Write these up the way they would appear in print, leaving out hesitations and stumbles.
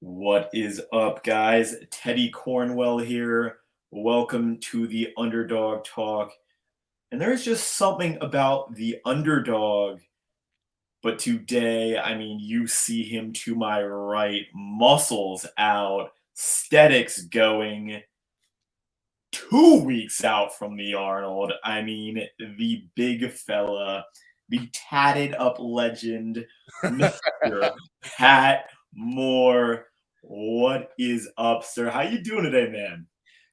What is up, guys? Teddy Cornwell here. Welcome to the Underdog Talk. And there's just something about the underdog. But today, you see him to my right, muscles out, aesthetics going, 2 weeks out from the Arnold. The big fella, the tatted up legend, Mr. Pat Moore. What is up, sir? How you doing today, man?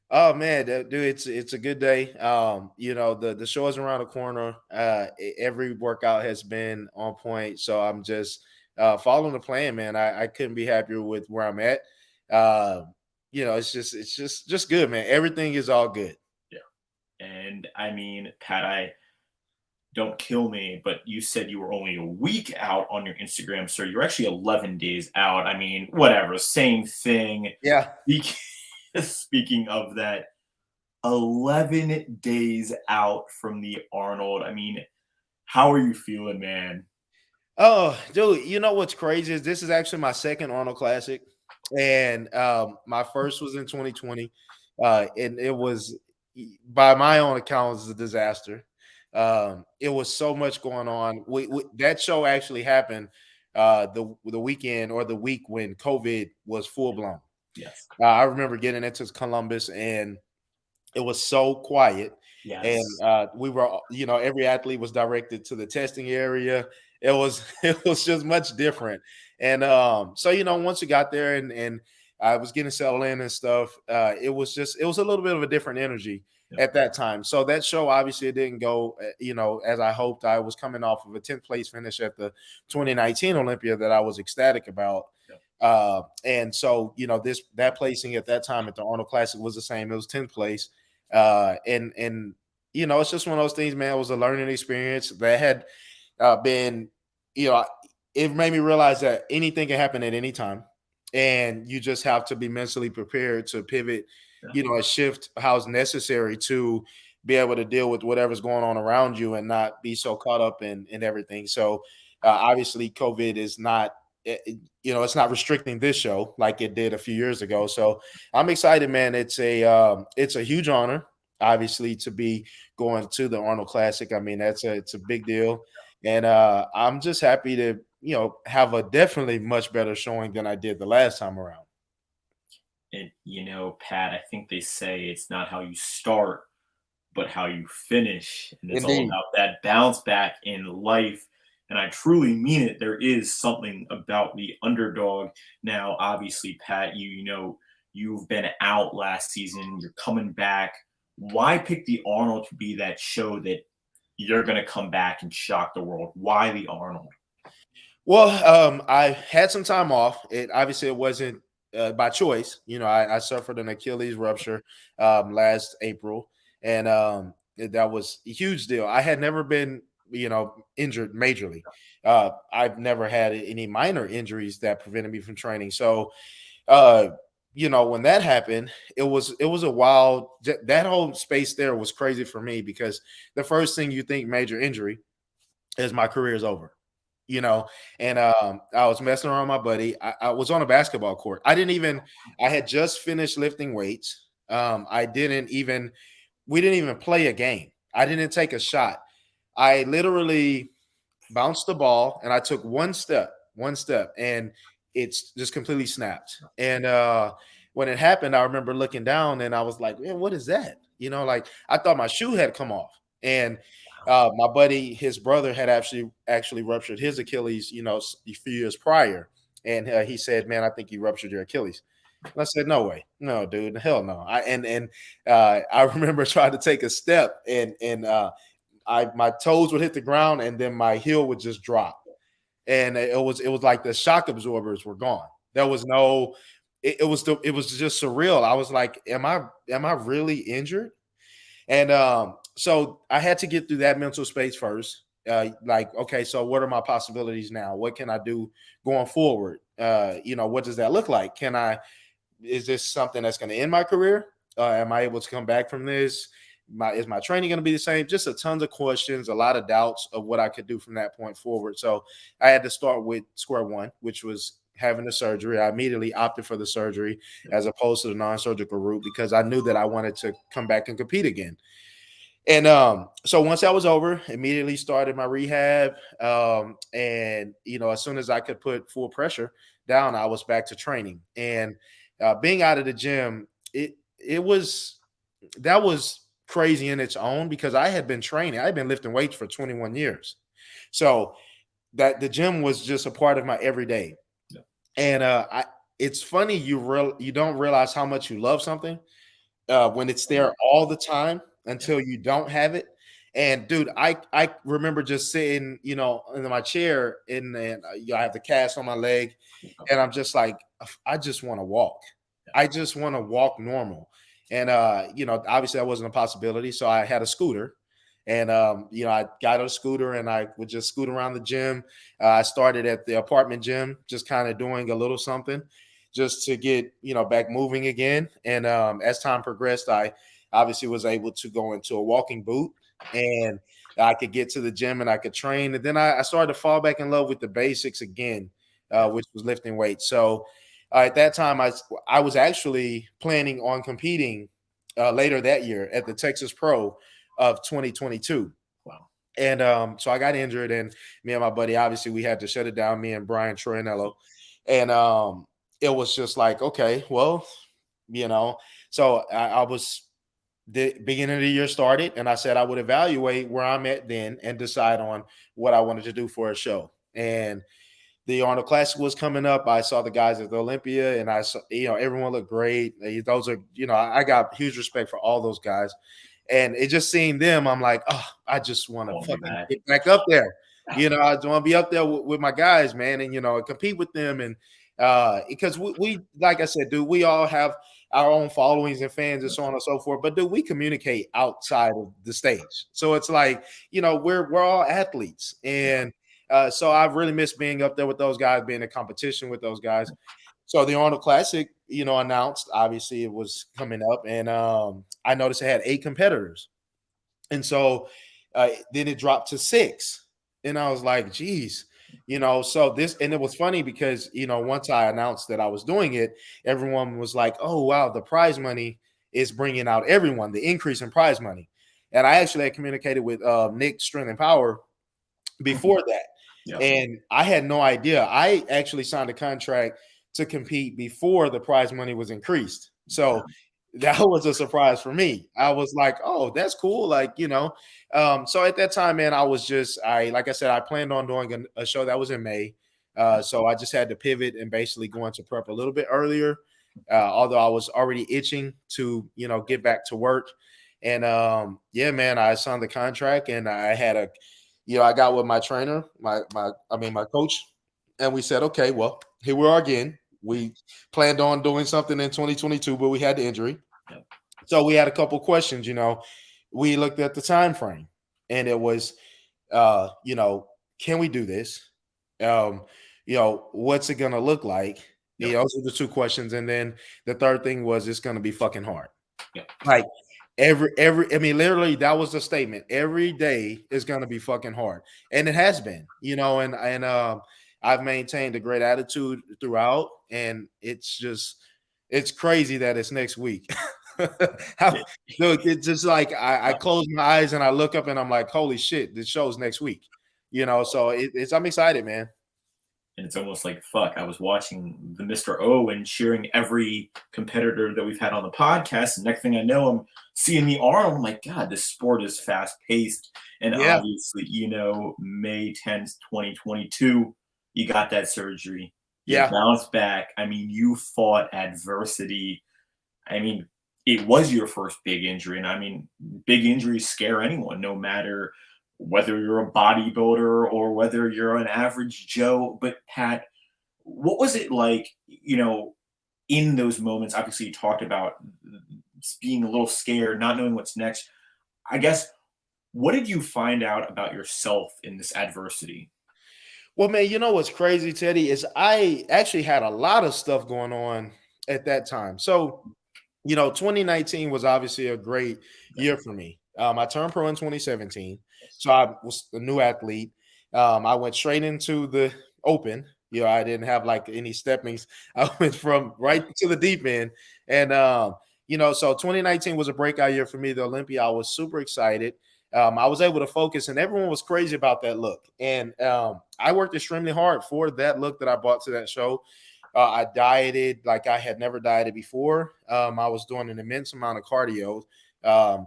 Oh man, dude, it's a good day. The show is around the corner. Every workout has been on point, so I'm just following the plan, man. I couldn't be happier with where I'm at. Uh, it's just good, man. Everything is all good. Yeah. And Pat, I don't kill me, but you said you were only a week out on your Instagram, sir. You're actually 11 days out. Whatever, same thing. Yeah. Speak- Speaking of that, 11 days out from the Arnold. How are you feeling, man? Oh, dude, you know what's crazy is this is actually my second Arnold Classic, and my first was in 2020, and it was, by my own account, was a disaster. It was so much going on. That show actually happened the weekend or the week when COVID was full blown. Yes. I remember getting into Columbus, and it was so quiet, and Yes. we were, every athlete was directed to the testing area. It was it was just much different, and so once we got there and I was getting settled in and stuff, it was a little bit of a different energy Yep. at that time. So that show obviously it didn't go as I hoped. I was coming off of a 10th place finish at the 2019 Olympia that I was ecstatic about. Yep. And so that placing at that time at the Arnold Classic was the same. It was 10th place. And it's just one of those things, man. It was a learning experience that had been, you know, it made me realize that anything can happen at any time, and you just have to be mentally prepared to pivot, Yeah. and shift how it's necessary to be able to deal with whatever's going on around you and not be so caught up in everything. So obviously, COVID is not. It's not restricting this show like it did a few years ago. So I'm excited, man. It's a huge honor, obviously, to be going to the Arnold Classic. I mean, it's a big deal, and I'm just happy to have a definitely much better showing than I did the last time around. And Pat, I think they say it's not how you start, but how you finish. And it's all Indeed. about that bounce back in life. And I truly mean it. There is something about the underdog. Now, obviously, Pat, you've been out last season. You're coming back. Why pick the Arnold to be that show that you're going to come back and shock the world? Why the Arnold? Well, I had some time off. It wasn't by choice. I suffered an Achilles rupture last April, and that was a huge deal. I had never been, injured majorly. I've never had any minor injuries that prevented me from training. So, uh, when that happened, it was a wild. That whole space there was crazy for me because the first thing you think major injury is my career is over, you know. And I was messing around with my buddy. I was on a basketball court. I had just finished lifting weights. I didn't even We didn't even play a game. I didn't take a shot. I literally bounced the ball and I took one step, and it's just completely snapped. And when it happened, I remember looking down and I was like, man, what is that? Like I thought my shoe had come off. And my buddy, his brother had actually ruptured his Achilles, a few years prior. And he said, man, I think you ruptured your Achilles. And I said, no way, no, dude, hell no. I remember trying to take a step, and I my toes would hit the ground, and then my heel would just drop, and it was like the shock absorbers were gone. There was no, it was just surreal. I was like, am I really injured? And so I had to get through that mental space first. Like, okay, so what are my possibilities now? What can I do going forward? What does that look like? Is this something that's going to end my career? Am I able to come back from this? Is my training going to be the same? Just a tons of questions, a lot of doubts of what I could do from that point forward. So I had to start with square one, which was having the surgery, I immediately opted for the surgery as opposed to the non-surgical route because I knew that I wanted to come back and compete again. And so once that was over, immediately started my rehab. And as soon as I could put full pressure down, I was back to training. And being out of the gym, it was that was crazy in its own because I had been training. I had been lifting weights for 21 years. So that the gym was just a part of my everyday. Yeah. And it's funny you don't realize how much you love something when it's there all the time until you don't have it. And dude, I remember just sitting, in my chair and I have the cast on my leg, and I'm just like, I just want to walk. I just want to walk normal. And obviously that wasn't a possibility. So I had a scooter. And I got a scooter and I would just scoot around the gym. I started at the apartment gym, just kind of doing a little something just to get back moving again. And as time progressed, I obviously was able to go into a walking boot, and I could get to the gym and I could train. And then I started to fall back in love with the basics again, which was lifting weights. So at that time, I was actually planning on competing later that year at the Texas Pro of 2022. Wow. And so I got injured, and me and my buddy, obviously we had to shut it down, me and Brian Troianello. And it was just like, okay, well, so I was the beginning of the year started, and I said I would evaluate where I'm at then and decide on what I wanted to do for a show. And the Arnold Classic was coming up. I saw the guys at the Olympia, and I saw, everyone looked great. Those are, I got huge respect for all those guys. And it just seeing them, I'm like, oh, I just want to fucking get back up there. I just want to be up there with my guys, man, and compete with them. And because we, like I said, dude, we all have our own followings and fans and so on and so forth. But dude, we communicate outside of the stage. So it's like, we're all athletes. And so I've really missed being up there with those guys, being in competition with those guys. So the Arnold Classic, announced, obviously it was coming up, and I noticed it had 8 competitors. And so then it dropped to 6. And I was like, geez, so this, and it was funny because, once I announced that I was doing it, everyone was like, oh, wow, the prize money is bringing out everyone, the increase in prize money. And I actually had communicated with Nick Strength and Power before that. Yeah. And I had no idea. I actually signed a contract to compete before the prize money was increased. So that was a surprise for me. I was like, oh, that's cool. Like, so at that time, man, like I said, I planned on doing a show that was in May. So I just had to pivot and basically go into prep a little bit earlier, although I was already itching to, get back to work. And yeah, man, I signed the contract, and I had I got with my trainer, my coach, and we said, okay, well, here we are again. We planned on doing something in 2022, but we had the injury. Yep. So we had a couple questions. We looked at the time frame, and it was, can we do this? What's it gonna look like? Yep. Those are the 2 questions, and then the third thing was, it's gonna be fucking hard. Yep. Like literally, that was the statement. Every day is gonna be fucking hard, and it has been. And I've maintained a great attitude throughout, and it's crazy that it's next week. Look, it's just like I close my eyes and I look up and I'm like, holy shit, this show's next week. So I'm excited, man. And it's almost like, fuck, I was watching the Mr. O and cheering every competitor that we've had on the podcast. And next thing I know, I'm seeing the Arnold. I'm like, God, this sport is fast paced. And obviously, May 10th, 2022, you got that surgery. You bounced back. I mean, you fought adversity. I mean, it was your first big injury. And I mean, big injuries scare anyone, no matter whether you're a bodybuilder or whether you're an average Joe. But Pat, what was it like, in those moments? Obviously, you talked about being a little scared, not knowing what's next. I guess, what did you find out about yourself in this adversity? Well, man, what's crazy, Teddy, is I actually had a lot of stuff going on at that time. So, 2019 was obviously a great year for me. I turned pro in 2017. So I was a new athlete. I went straight into the open, I didn't have like any steppings. I went from right to the deep end. And, so 2019 was a breakout year for me. The Olympia, I was super excited. I was able to focus, and everyone was crazy about that look. And I worked extremely hard for that look that I brought to that show. I dieted like I had never dieted before. I was doing an immense amount of cardio,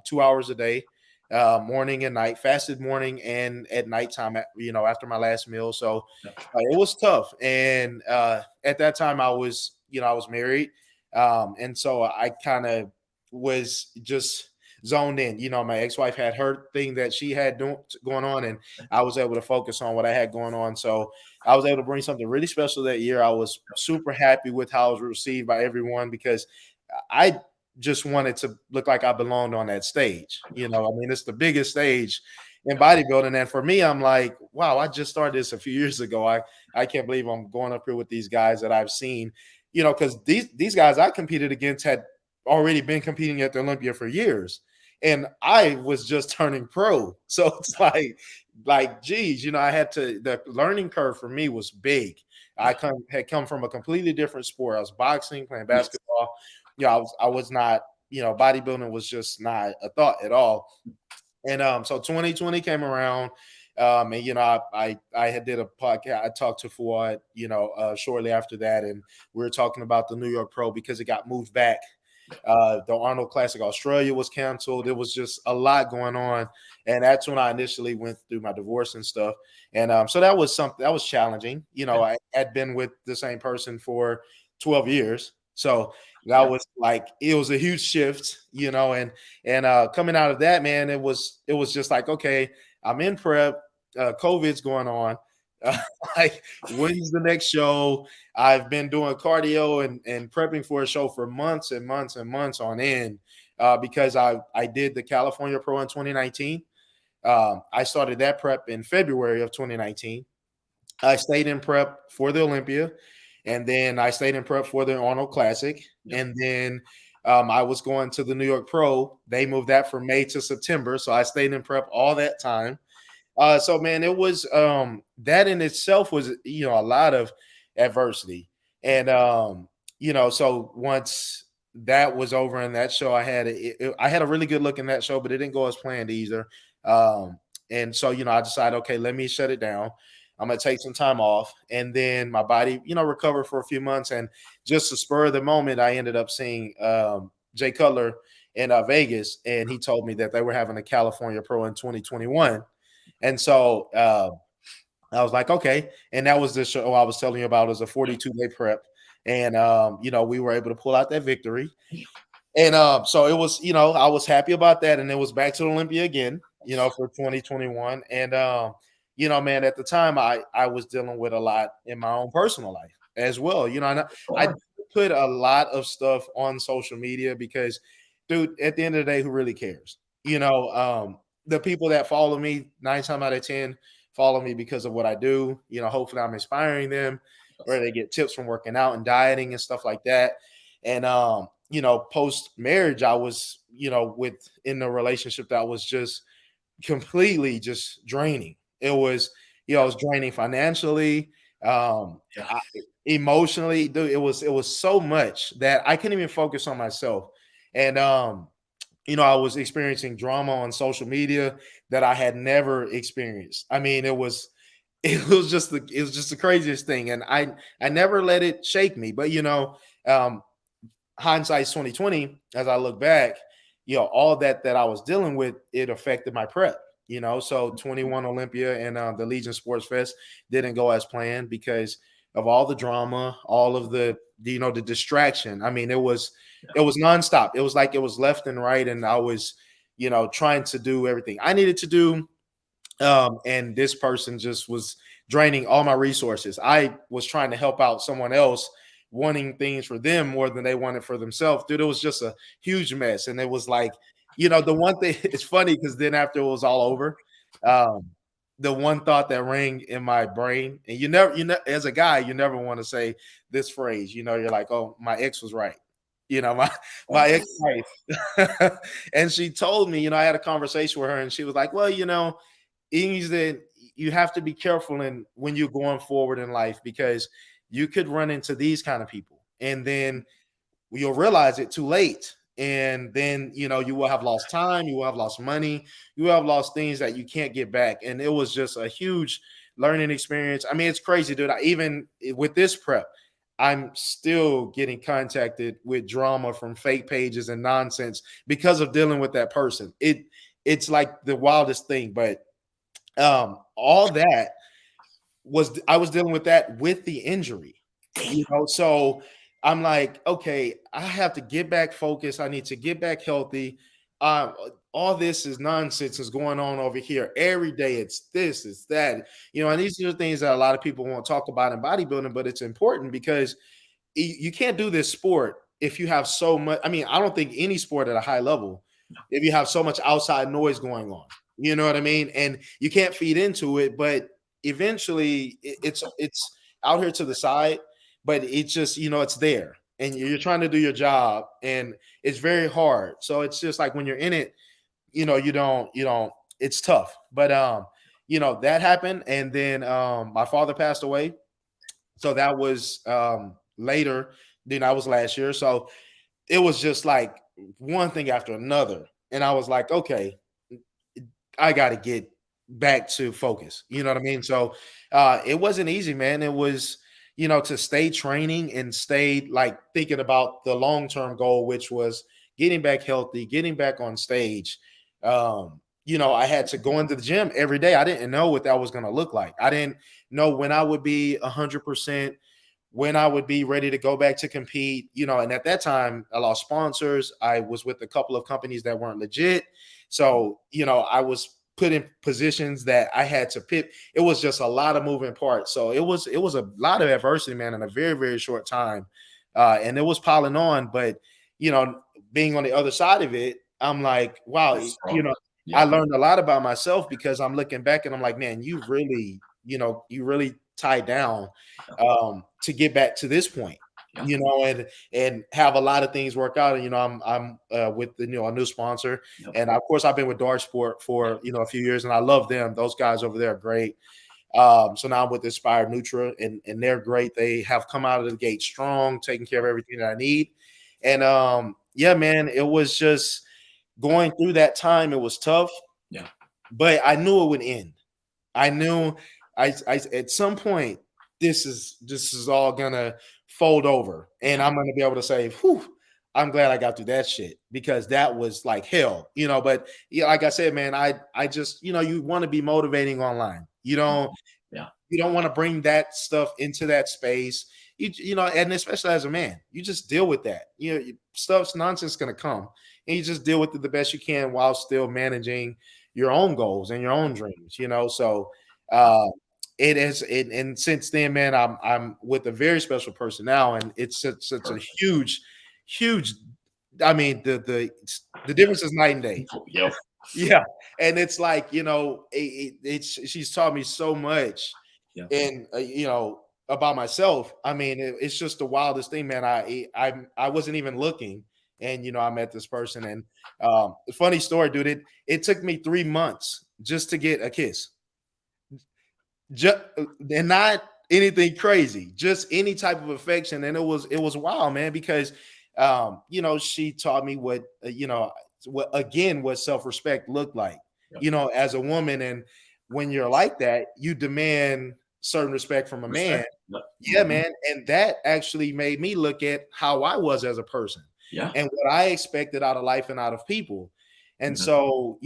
2 hours a day, morning and night, fasted morning and at nighttime, after my last meal. So it was tough. And at that time, I was married. And so I kind of was just zoned in. My ex-wife had her thing that she had going on, and I was able to focus on what I had going on. So I was able to bring something really special that year. I was super happy with how I was received by everyone because I just wanted to look like I belonged on that stage. It's the biggest stage in bodybuilding. And for me, I'm like, wow, I just started this a few years ago. I can't believe I'm going up here with these guys that I've seen, because these guys I competed against had already been competing at the Olympia for years. And I was just turning pro. So it's geez, I had to, the learning curve for me was big. Had come from a completely different sport. I was boxing, playing basketball. I was not, bodybuilding was just not a thought at all. And so 2020 came around. And I had did a podcast. I talked to Fuad, shortly after that, and we were talking about the New York Pro because it got moved back. The Arnold Classic Australia was canceled. There was just a lot going on, and that's when I initially went through my divorce and stuff. And so that was something that was challenging. I had been with the same person for 12 years, so that was like it was a huge shift, and coming out of that, man, it was just like, okay, I'm in prep. COVID's going on. Like, when's the next show? I've been doing cardio and prepping for a show for months and months and months on end because I did the California Pro in 2019. I started that prep in February of 2019. I stayed in prep for the Olympia, and then I stayed in prep for the Arnold Classic, and then I was going to the New York Pro. They moved that from May to September, so I stayed in prep all that time. So man, it was that in itself was a lot of adversity, and so once that was over in that show, I had a really good look in that show, but it didn't go as planned either. And so I decided, okay, let me shut it down. I'm gonna take some time off, and then my body recover for a few months, and just to spur of the moment, I ended up seeing Jay Cutler in Vegas, and he told me that they were having a California Pro in 2021. And so I was like, okay. And that was the show I was telling you about. It was a 42-day prep. And, we were able to pull out that victory. And so it was, I was happy about that. And it was back to the Olympia again, for 2021. And, man, at the time I was dealing with a lot in my own personal life as well. And I put a lot of stuff on social media because, dude, at the end of the day, who really cares? The people that follow me 9 times out of 10 follow me because of what I do. Hopefully I'm inspiring them, or they get tips from working out and dieting and stuff like that. And post marriage, I was in a relationship that was just completely just draining. It was it was draining financially, emotionally. Dude, it was so much that I couldn't even focus on myself. And I was experiencing drama on social media that I had never experienced. I mean, it was just the craziest thing, and I never let it shake me. But hindsight's 2020. As I look back, all that I was dealing with, it affected my prep. So 21 Olympia and the Legion Sports Fest didn't go as planned because of all the drama, all of the distraction. I mean, it was nonstop. It was like it was left and right, and I was, trying to do everything I needed to do. And this person just was draining all my resources. I was trying to help out someone else, wanting things for them more than they wanted for themselves. Dude, it was just a huge mess. And it was like, the one thing, it's funny because then after it was all over, the one thought that rang in my brain, and as a guy, you never want to say this phrase, you're like, oh, my ex was right. My ex-wife. And she told me, I had a conversation with her, and she was like, well, Ings, that you have to be careful when you're going forward in life, because you could run into these kind of people, and then you'll realize it too late. And then, you will have lost time, you will have lost money, you will have lost things that you can't get back. And it was just a huge learning experience. I mean, it's crazy, dude. Even with this prep, I'm still getting contacted with drama from fake pages and nonsense because of dealing with that person. It's like the wildest thing. But all that I was dealing with that with the injury, so I'm like, okay, I have to get back focused. I need to get back healthy. Uh, all this is nonsense is going on over here every day. It's this, it's that, and these are the things that a lot of people won't talk about in bodybuilding, but it's important because you can't do this sport if you have so much. I mean, I don't think any sport at a high level, if you have so much outside noise going on, you know what I mean? And you can't feed into it, but eventually it's out here to the side, but it's just, it's there and you're trying to do your job and it's very hard. So it's just like when you're in it, you don't, it's tough. But that happened. And then my father passed away. So that was later. Then I was last year. So it was just like one thing after another. And I was like, okay, I got to get back to focus. You know what I mean? So it wasn't easy, man. It was, to stay training and stay like thinking about the long-term goal, which was getting back healthy, getting back on stage. I had to go into the gym every day. I didn't know what that was going to look like. I didn't know when I would be 100%, when I would be ready to go back to compete, and at that time I lost sponsors. I was with a couple of companies that weren't legit. So, I was put in positions that I had to pick. It was just a lot of moving parts. So it was a lot of adversity, man, in a very, very short time. And it was piling on, but, being on the other side of it, I'm like, wow, I learned a lot about myself because I'm looking back and I'm like, man, you really tied down to get back to this point. And have a lot of things work out. And I'm with a new sponsor, and of course I've been with Dark Sport for a few years, and I love them. Those guys over there are great. So now I'm with Inspired Nutra, and they're great. They have come out of the gate strong, taking care of everything that I need. And yeah, man, it was just going through that time. It was tough, but I knew it would end. I knew I at some point this is all gonna fold over, and I'm gonna be able to say, whew, I'm glad I got through that shit, because that was like hell, But like I said, man, I just you want to be motivating online. You don't want to bring that stuff into that space. And especially as a man, you just deal with that. Stuff's nonsense gonna come, and you just deal with it the best you can while still managing your own goals and your own dreams. So it is, and since then, man, I'm with a very special person now, and it's such a huge. I mean, the difference is night and day. Yep. Yeah, and it's like she's taught me so much, and about myself. I mean, it's just the wildest thing, man. I wasn't even looking, and I met this person, and funny story, dude. It took me 3 months just to get a kiss. And not anything crazy, just any type of affection. And it was wild, man, because she taught me what self-respect looked like, as a woman. And when you're like that, you demand certain respect from a man. Yeah, man. And that actually made me look at how I was as a person, and what I expected out of life and out of people. And so,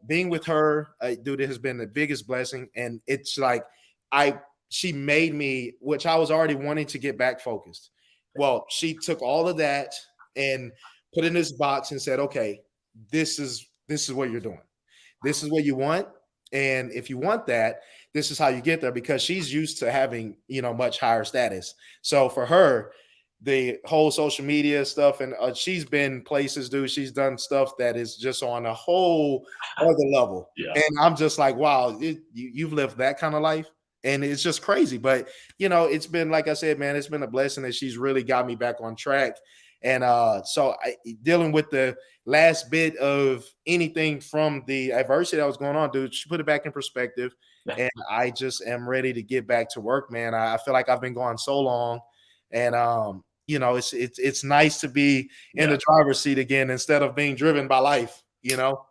being with her, dude, it has been the biggest blessing. And it's like, she made me, which I was already wanting to get back focused. Well, she took all of that and put in this box and said, okay, this is what you're doing. This is what you want. And if you want that, this is how you get there, because she's used to having, much higher status. So for her, the whole social media stuff, and she's been places, dude. She's done stuff that is just on a whole other level. And I'm just like, wow, you've lived that kind of life. And it's just crazy. But, it's been, like I said, man, it's been a blessing that she's really got me back on track. And so dealing with the last bit of anything from the adversity that was going on, dude, she put it back in perspective. Yeah. and I just am ready to get back to work, man. I feel like I've been gone so long, and it's nice to be in Yeah. the driver's seat again instead of being driven by life, you know.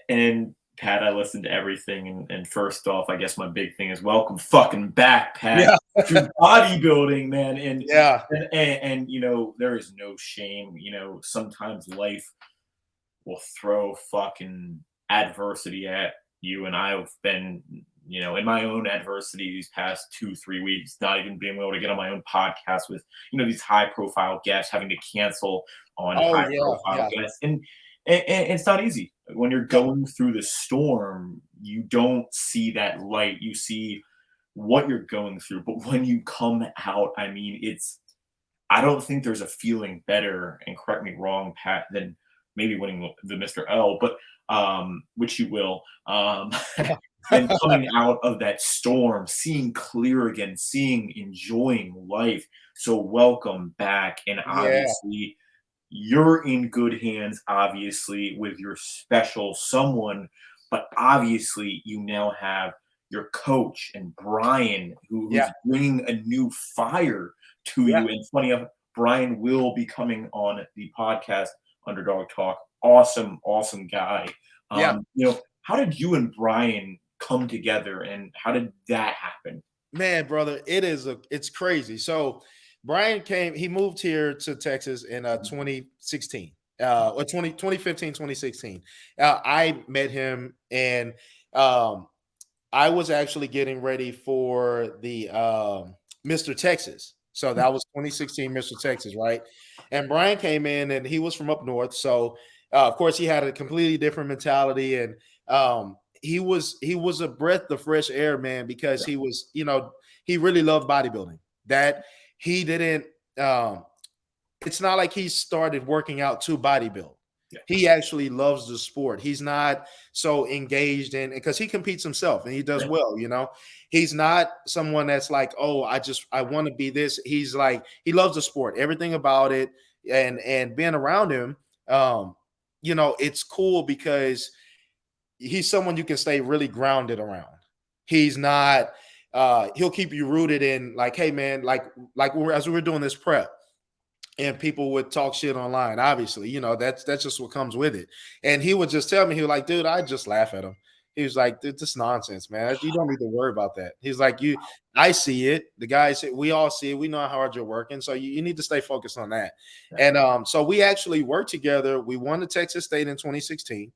And Pat, I listened to everything, and first off, I guess my big thing is welcome fucking back, Pat, Yeah, to bodybuilding, man. And yeah, there is no shame. Sometimes life will throw fucking adversity at you, and I've been, in my own adversity these past 2-3 weeks, not even being able to get on my own podcast with, these high profile guests, having to cancel on oh high yeah, profile yeah, guests, and it's not easy when you're yeah, going through the storm. You don't see that light. You see what you're going through, but when you come out, I mean, I don't think there's a feeling better, and correct me wrong, Pat, than maybe winning the Mr. L, but which you will, than coming out of that storm, seeing clear again, enjoying life. So welcome back, and yeah, obviously you're in good hands, obviously, with your special someone, but obviously you now have your coach and Brian, yeah, who's bringing a new fire to yeah, you. And funny enough, Brian will be coming on the podcast, Underdog Talk. Awesome, awesome guy. yeah. How did you and Brian come together, and how did that happen? Man, brother, it's crazy. So Brian he moved here to Texas in 2016, or 2015, 2016. I met him, and um, I was actually getting ready for the Mr. Texas. So that was 2016 Mr. Texas, right? And Brian came in, and he was from up north. So of course he had a completely different mentality, and he was a breath of fresh air, man, because Yeah, he really loved bodybuilding. That he didn't it's not like he started working out to bodybuild. yeah, He actually loves the sport. He's not so engaged in, because he competes himself and he does yeah, well. He's not someone that's like, oh, I want to be this. He's like, he loves the sport, everything about it, and being around him, it's cool because he's someone you can stay really grounded around. He's not he'll keep you rooted in, like, hey man, like as we were doing this prep, and people would talk shit online. Obviously, that's just what comes with it. And he would just tell me, he was like, dude, I just laugh at him. He was like, dude, this nonsense, man. You don't need to worry about that. He's like, I see it. The guys, we all see it. We know how hard you're working. So you need to stay focused on that. yeah. And so we actually worked together. We won the Texas State in 2016.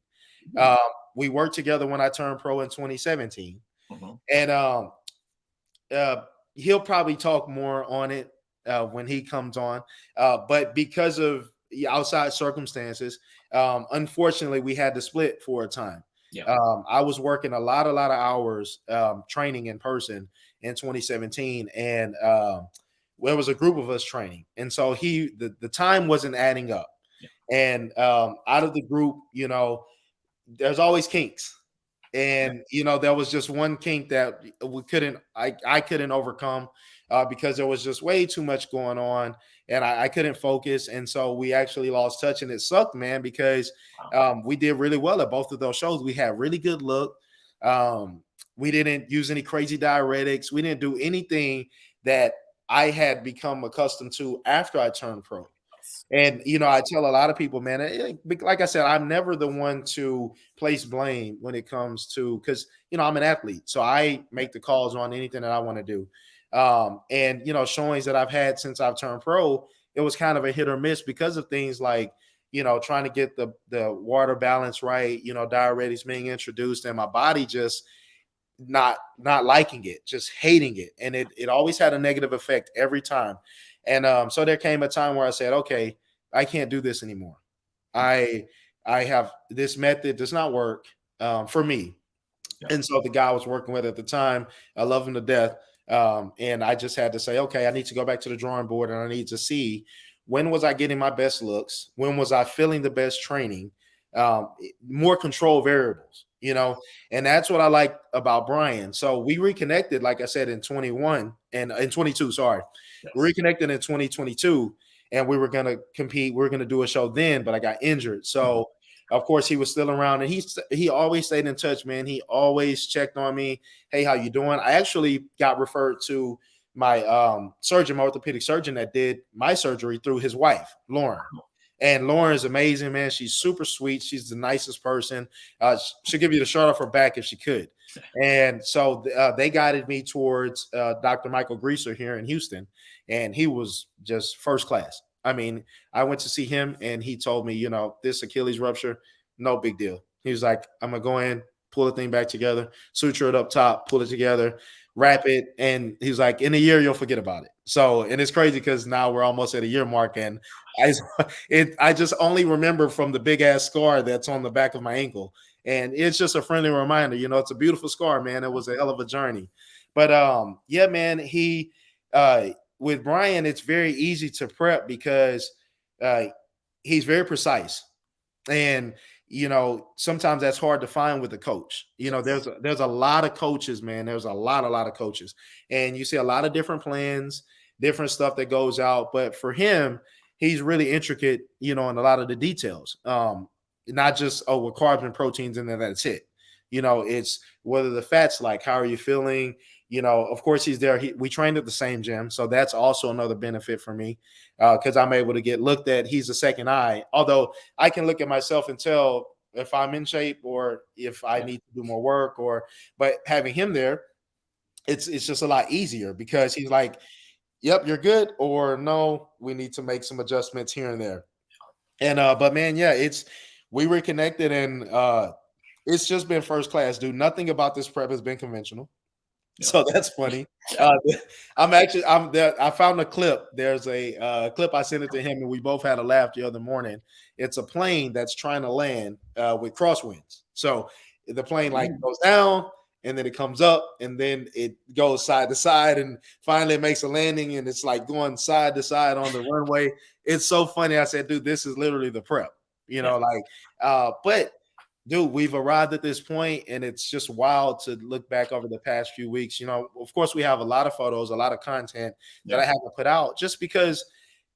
Um, we worked together when I turned pro in 2017. Mhm. And uh, he'll probably talk more on it when he comes on. But because of the outside circumstances, unfortunately, we had to split for a time. Yeah. I was working a lot of hours training in person in 2017, and there was a group of us training, and so the time wasn't adding up. Yeah. And out of the group, there's always kinks. Yeah. And there was just one kink that I couldn't overcome because there was just way too much going on, and I couldn't focus. And so we actually lost touch, and it sucked, man, because Wow. we did really well at both of those shows. We had really good look. We didn't use any crazy diuretics. We didn't do anything that I had become accustomed to after I turned pro. And I tell a lot of people, man, like I said, I'm never the one to place blame when it comes to, because I'm an athlete, so I make the calls on anything that I want to do. And showings that I've had since I've turned pro, it was kind of a hit or miss because of things like trying to get the water balance right, diuretics being introduced, and my body just not liking it, just hating it, and it always had a negative effect every time. And so there came a time where I said, okay, I can't do this anymore. I have this method does not work for me. Yeah. And so the guy I was working with at the time, I love him to death. And I just had to say, okay, I need to go back to the drawing board, and I need to see, when was I getting my best looks? When was I feeling the best training? More control variables, and that's what I like about Brian. So we reconnected, like I said, in 21 and in 22, sorry. Yes. We reconnected in 2022, and we were going to compete. We were going to do a show then, but I got injured. So of course, he was still around, and he always stayed in touch, man. He always checked on me. Hey, how you doing? I actually got referred to my surgeon, my orthopedic surgeon that did my surgery through his wife, Lauren. And Lauren is amazing, man. She's super sweet. She's the nicest person. She'll give you the shirt off her back if she could. And so they guided me towards Dr. Michael Greaser here in Houston, and he was just first class. I mean, I went to see him, and he told me, this Achilles rupture, no big deal. He was like, I'm going to go in, pull the thing back together, suture it up top, pull it together, wrap it. And he's like, in a year, you'll forget about it. So, and it's crazy because now we're almost at a year mark, and I just only remember from the big ass scar that's on the back of my ankle. And it's just a friendly reminder, it's a beautiful scar, man. It was a hell of a journey. But yeah, man, with Brian, it's very easy to prep because he's very precise. And sometimes that's hard to find with a coach. There's a lot of coaches, man. There's a lot of coaches, and you see a lot of different plans, different stuff that goes out. But for him, he's really intricate, in a lot of the details. Not just with carbs and proteins, and then that's it. It's whether the fat's like, how are you feeling? Of course he's there. We trained at the same gym, so that's also another benefit for me because I'm able to get looked at. He's a second eye, although I can look at myself and tell if I'm in shape or if I need to do more work. But having him there, it's just a lot easier because he's like, "Yep, you're good," or "No, we need to make some adjustments here and there." And but man, yeah, we reconnected, and it's just been first class, dude. Nothing about this prep has been conventional. Yeah. So that's funny. I found a clip. There's a clip. I sent it to him, and we both had a laugh the other morning. It's a plane that's trying to land with crosswinds. So the plane goes down, and then it comes up, and then it goes side to side, and finally it makes a landing, and it's like going side to side on the runway. It's so funny. I said, dude, this is literally the prep. But dude, we've arrived at this point, and it's just wild to look back over the past few weeks. Of course, we have a lot of photos, a lot of content that I had to put out just because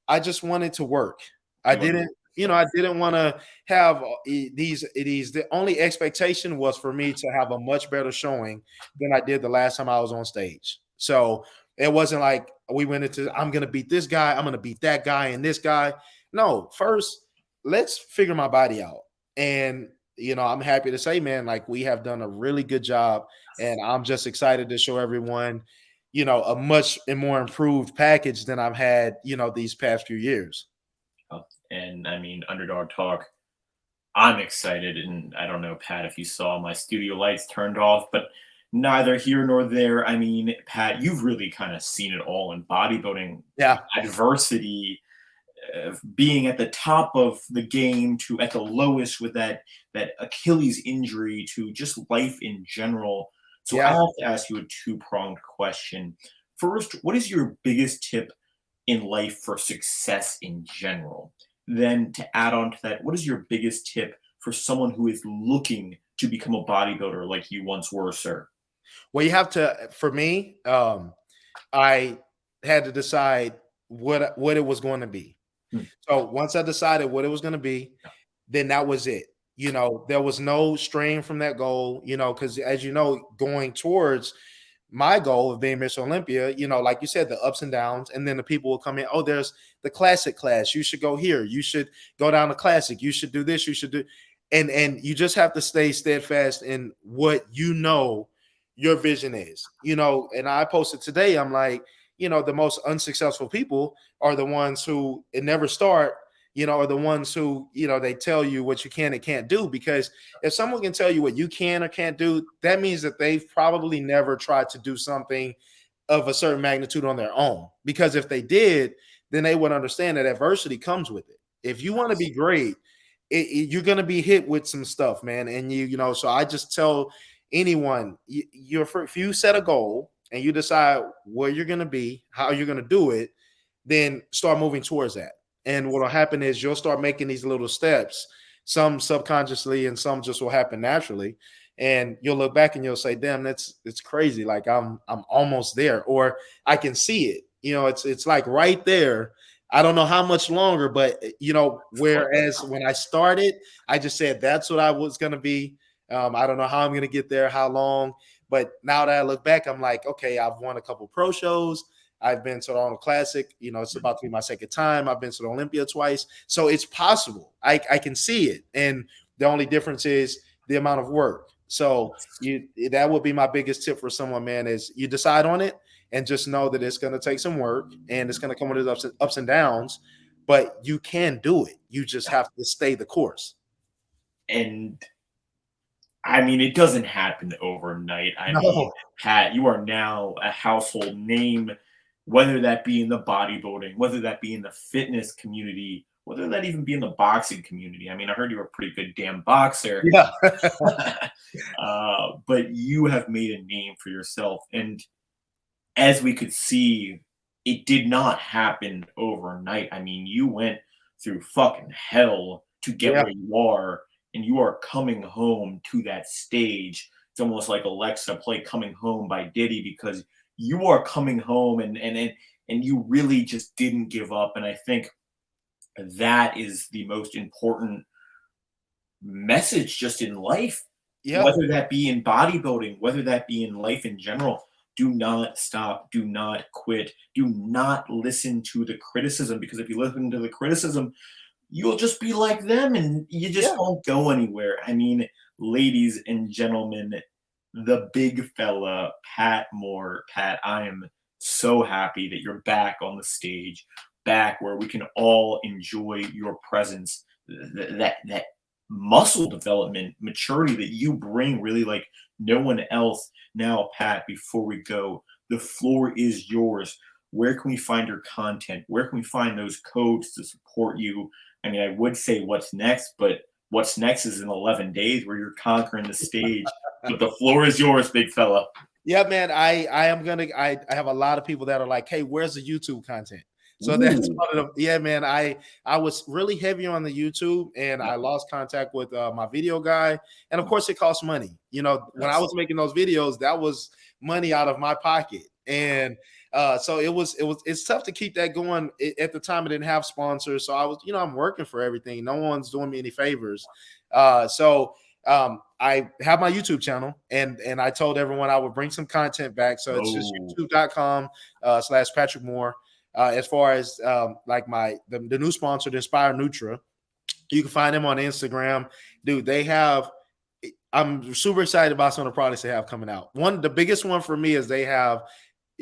I just wanted to work. I didn't want to have these. The only expectation was for me to have a much better showing than I did the last time I was on stage. So it wasn't like we went into, I'm going to beat this guy, I'm going to beat that guy and this guy. No, first, let's figure my body out. And I'm happy to say, man, like we have done a really good job, and I'm just excited to show everyone, a much more improved package than I've had, these past few years. And I mean, Underdog Talk, I'm excited. And I don't know, Pat, if you saw my studio lights turned off, but neither here nor there. I mean, Pat, you've really kind of seen it all in bodybuilding. Yeah. Adversity, being at the top of the game to at the lowest with that Achilles injury to just life in general. So I have to ask you a two-pronged question. First, what is your biggest tip in life for success in general? Then to add on to that, what is your biggest tip for someone who is looking to become a bodybuilder like you once were, sir? Well, you have to, for me, I had to decide what it was going to be. So once I decided what it was going to be, then that was it. There was no strain from that goal, because as going towards my goal of being Miss Olympia, like you said, the ups and downs, and then the people will come in, oh, there's the classic class. You should go here. You should go down to classic. You should do this. You should do, and you just have to stay steadfast in what your vision is, and I posted today, I'm like, the most unsuccessful people are the ones who never start, are the ones who, they tell you what you can and can't do. Because if someone can tell you what you can or can't do, that means that they've probably never tried to do something of a certain magnitude on their own. Because if they did, then they would understand that adversity comes with it. If you want to be great, you're going to be hit with some stuff, man. And so I just tell anyone, if you set a goal and you decide where you're going to be, how you're going to do it, then start moving towards that. And what will happen is you'll start making these little steps, some subconsciously and some just will happen naturally. And you'll look back and you'll say, damn, it's crazy. Like I'm almost there, or I can see it. It's like right there. I don't know how much longer, but whereas when I started, I just said that's what I was going to be. I don't know how I'm going to get there, how long, but now that I look back, I'm like, okay, I've won a couple pro shows. I've been to the Arnold Classic. It's about to be my second time. I've been to the Olympia twice, so it's possible. I can see it, and the only difference is the amount of work. So that would be my biggest tip for someone, man, is you decide on it and just know that it's going to take some work and it's going to come with its ups and downs, but you can do it. You just have to stay the course. And I mean, it doesn't happen overnight. I mean, No. Pat, you are now a household name, whether that be in the bodybuilding, whether that be in the fitness community, whether that even be in the boxing community. I mean, I heard you were a pretty good damn boxer. Yeah. But you have made a name for yourself. And as we could see, it did not happen overnight. I mean, you went through fucking hell to get Yeah. where you are, and you are coming home to that stage. It's almost like Alexa play Coming Home by Diddy, because you are coming home and you really just didn't give up. And I think that is the most important message just in life, Yeah. whether that be in bodybuilding, whether that be in life in general. Do not stop. Do not quit. Do not listen to the criticism, because if you listen to the criticism, you'll just be like them and you just Yeah. won't go anywhere. I mean, ladies and gentlemen, the big fella, Pat Moore. Pat, I am so happy that you're back on the stage, back where we can all enjoy your presence. That muscle development, maturity that you bring, really like no one else. Now, Pat, before we go, the floor is yours. Where can we find your content? Where can we find those codes to support you? I mean, I would say what's next, but what's next is in 11 days where you're conquering the stage. But the floor is yours, big fella. Yeah, man. I have a lot of people that are like, hey, where's the YouTube content? So that's Ooh. one of them. Yeah, man. I was really heavy on the YouTube and I Yep. lost contact with my video guy. And of course it costs money. When I Yes. was making those videos, that was money out of my pocket. And so it's tough to keep that going. At the time I didn't have sponsors. So I was, I'm working for everything. No one's doing me any favors. I have my YouTube channel and I told everyone I would bring some content back. So it's just Oh, youtube.com/Patrick Moore. As far as like the new sponsor, the Inspire Nutra, you can find them on Instagram. Dude, I'm super excited about some of the products they have coming out. The biggest one for me is they have,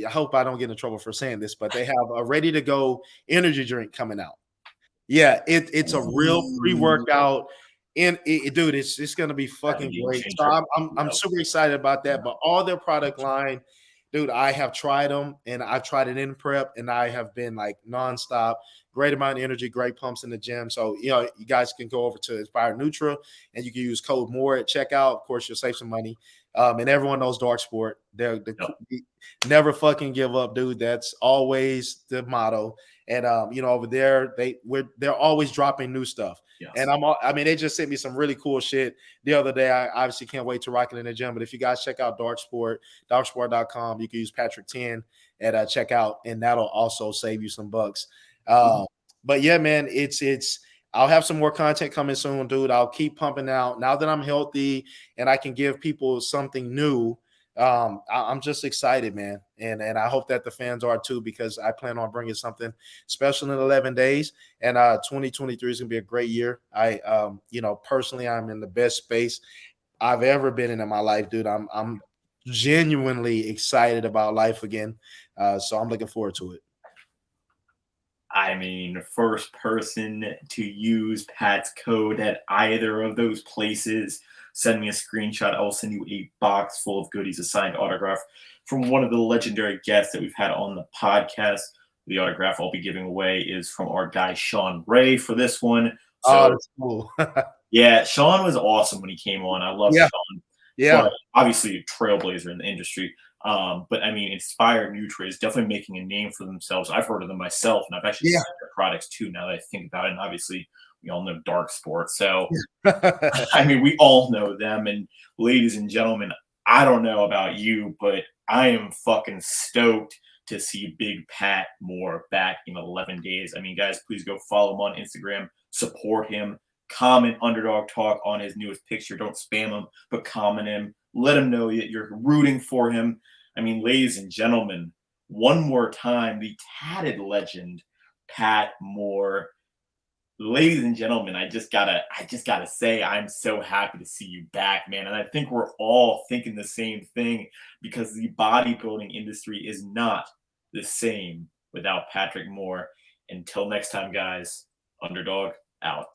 I hope I don't get in trouble for saying this, but they have a ready to go energy drink coming out. Yeah, it's a real ooh, pre-workout. And dude, it's gonna be that's a fucking game great. So changer. I'm Yep. super excited about that. Yep. But all their product line, dude, I have tried them and I've tried it in prep and I have been like nonstop. Great amount of energy, great pumps in the gym. So you guys can go over to Inspire Nutra and you can use code MORE at checkout. Of course, you'll save some money. And everyone knows Dark Sport. Yep. Never fucking give up, dude. That's always the motto. And over there, they're always dropping new stuff. And Yes. I mean, they just sent me some really cool shit the other day. I obviously can't wait to rock it in the gym. But if you guys check out Dark Sport, darksport.com, you can use Patrick 10 at checkout, and that'll also save you some bucks. But yeah, man, it's I'll have some more content coming soon, dude. I'll keep pumping out now that I'm healthy and I can give people something new. I'm just excited, man, and I hope that the fans are too, because I plan on bringing something special in 11 days, and 2023 is gonna be a great year. Personally, I'm in the best space I've ever been in my life, dude. I'm genuinely excited about life again, so I'm looking forward to it. I mean, first person to use Pat's code at either of those places, send me a screenshot. I will send you a box full of goodies, a signed autograph from one of the legendary guests that we've had on the podcast. The autograph I'll be giving away is from our guy Sean Ray for this one. Oh, So that's cool. yeah, Sean was awesome when he came on. I love Yeah, Sean, yeah, but obviously a trailblazer in the industry. But I mean, Inspire Nutra is definitely making a name for themselves. I've heard of them myself, and I've actually yeah. seen their products too. Now that I think about it, and obviously we all know Dark Sports, so I mean, we all know them. And ladies and gentlemen, I don't know about you, but I am fucking stoked to see Big Pat Moore back in 11 days. I mean, guys, please go follow him on Instagram, support him, comment Underdog Talk on his newest picture. Don't spam him, but comment him. Let him know that you're rooting for him. I mean, ladies and gentlemen, one more time, the tatted legend, Pat Moore. Ladies and gentlemen, I just gotta say, I'm so happy to see you back, man. And I think we're all thinking the same thing because the bodybuilding industry is not the same without Patrick Moore. Until next time, guys, Underdog out.